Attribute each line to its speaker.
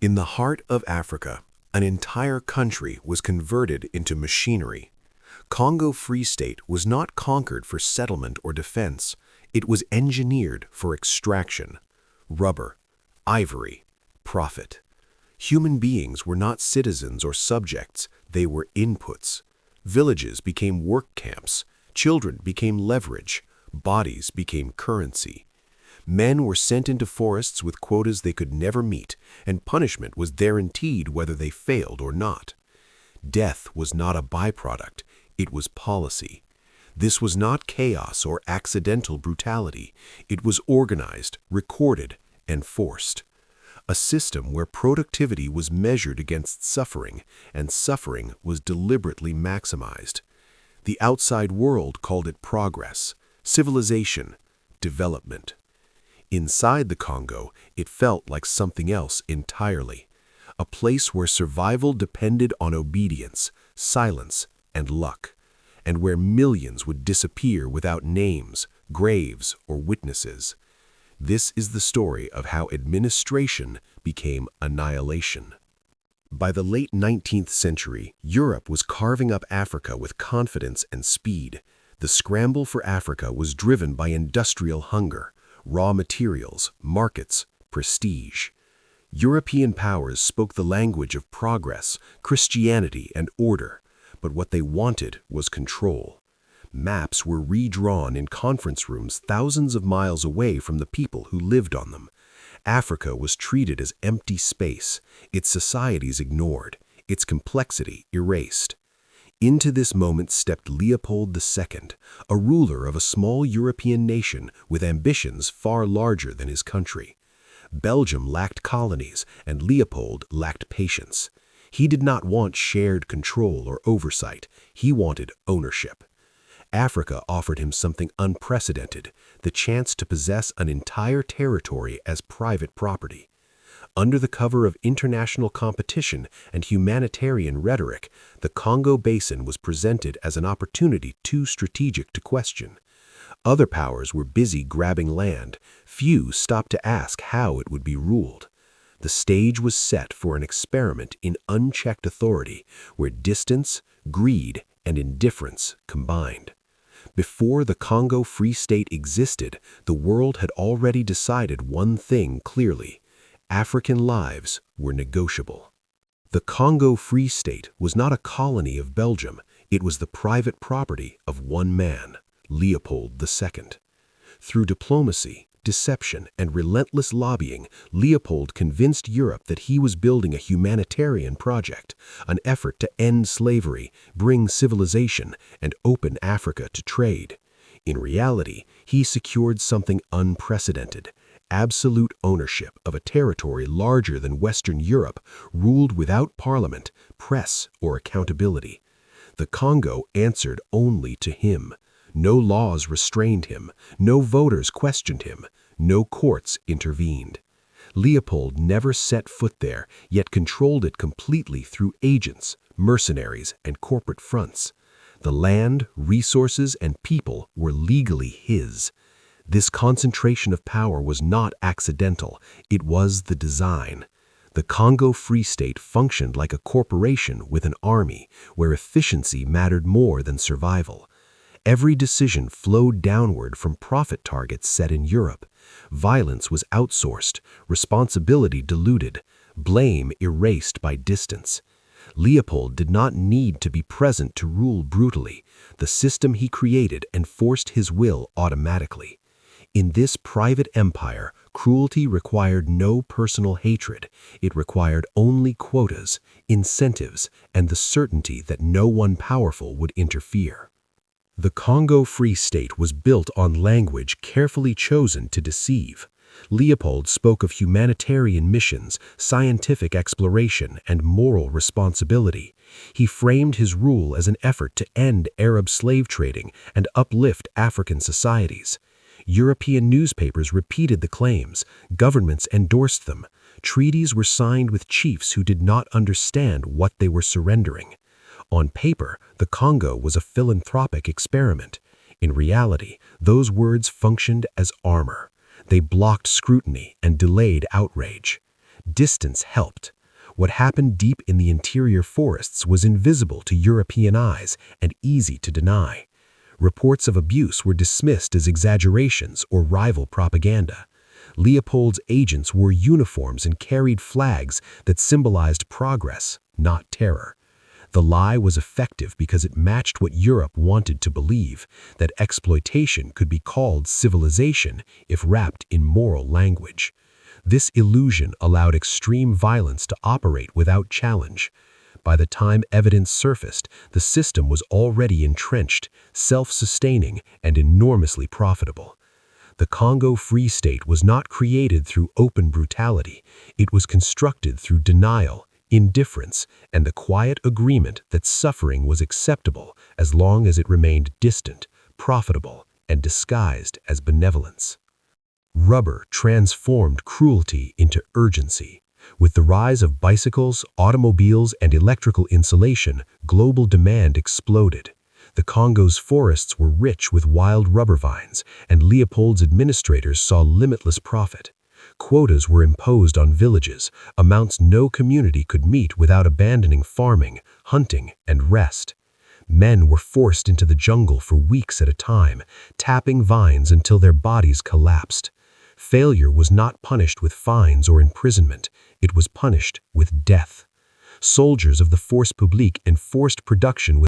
Speaker 1: In the heart of Africa, an entire country was converted into machinery. Congo Free State was not conquered for settlement or defense. It was engineered for extraction. Rubber, ivory, profit. Human beings were not citizens or subjects, they were inputs. Villages became work camps, children became leverage, bodies became currency. Men were sent into forests with quotas they could never meet, and punishment was guaranteed whether they failed or not. Death was not a byproduct, it was policy. This was not chaos or accidental brutality, it was organized, recorded, and forced. A system where productivity was measured against suffering, and suffering was deliberately maximized. The outside world called it progress, civilization, development. Inside the Congo, it felt like something else entirely. A place where survival depended on obedience, silence, and luck, and where millions would disappear without names, graves, or witnesses. This is the story of how administration became annihilation. By the late 19th century, Europe was carving up Africa with confidence and speed. The scramble for Africa was driven by industrial hunger, raw materials, markets, prestige. European powers spoke the language of progress, Christianity, and order, but what they wanted was control. Maps were redrawn in conference rooms thousands of miles away from the people who lived on them. Africa was treated as empty space, its societies ignored, its complexity erased. Into this moment stepped Leopold II, a ruler of a small European nation with ambitions far larger than his country. Belgium lacked colonies, and Leopold lacked patience. He did not want shared control or oversight, he wanted ownership. Africa offered him something unprecedented, the chance to possess an entire territory as private property. Under the cover of international competition and humanitarian rhetoric, the Congo Basin was presented as an opportunity too strategic to question. Other powers were busy grabbing land, few stopped to ask how it would be ruled. The stage was set for an experiment in unchecked authority, where distance, greed, and indifference combined. Before the Congo Free State existed, the world had already decided one thing clearly: African lives were negotiable. The Congo Free State was not a colony of Belgium, it was the private property of one man, Leopold II. Through diplomacy, deception, and relentless lobbying, Leopold convinced Europe that he was building a humanitarian project, an effort to end slavery, bring civilization, and open Africa to trade. In reality, he secured something unprecedented: absolute ownership of a territory larger than Western Europe, ruled without parliament, press, or accountability. The Congo answered only to him. No laws restrained him, no voters questioned him, no courts intervened. Leopold never set foot there, yet controlled it completely through agents, mercenaries, and corporate fronts. The land, resources, and people were legally his. This concentration of power was not accidental, it was the design. The Congo Free State functioned like a corporation with an army, where efficiency mattered more than survival. Every decision flowed downward from profit targets set in Europe. Violence was outsourced, responsibility diluted, blame erased by distance. Leopold did not need to be present to rule brutally. The system he created enforced his will automatically. In this private empire, cruelty required no personal hatred. It required only quotas, incentives, and the certainty that no one powerful would interfere. The Congo Free State was built on language carefully chosen to deceive. Leopold spoke of humanitarian missions, scientific exploration, and moral responsibility. He framed his rule as an effort to end Arab slave trading and uplift African societies. European newspapers repeated the claims, governments endorsed them. Treaties were signed with chiefs who did not understand what they were surrendering. On paper, the Congo was a philanthropic experiment. In reality, those words functioned as armor. They blocked scrutiny and delayed outrage. Distance helped. What happened deep in the interior forests was invisible to European eyes and easy to deny. Reports of abuse were dismissed as exaggerations or rival propaganda. Leopold's agents wore uniforms and carried flags that symbolized progress, not terror. The lie was effective because it matched what Europe wanted to believe, that exploitation could be called civilization if wrapped in moral language. This illusion allowed extreme violence to operate without challenge. By the time evidence surfaced, the system was already entrenched, self-sustaining, and enormously profitable. The Congo Free State was not created through open brutality. It was constructed through denial, indifference, and the quiet agreement that suffering was acceptable as long as it remained distant, profitable, and disguised as benevolence. Rubber transformed cruelty into urgency. With the rise of bicycles, automobiles, and electrical insulation, global demand exploded. The Congo's forests were rich with wild rubber vines, and Leopold's administrators saw limitless profit. Quotas were imposed on villages, amounts no community could meet without abandoning farming, hunting, and rest. Men were forced into the jungle for weeks at a time, tapping vines until their bodies collapsed. Failure was not punished with fines or imprisonment, it was punished with death. Soldiers of the Force Publique enforced production with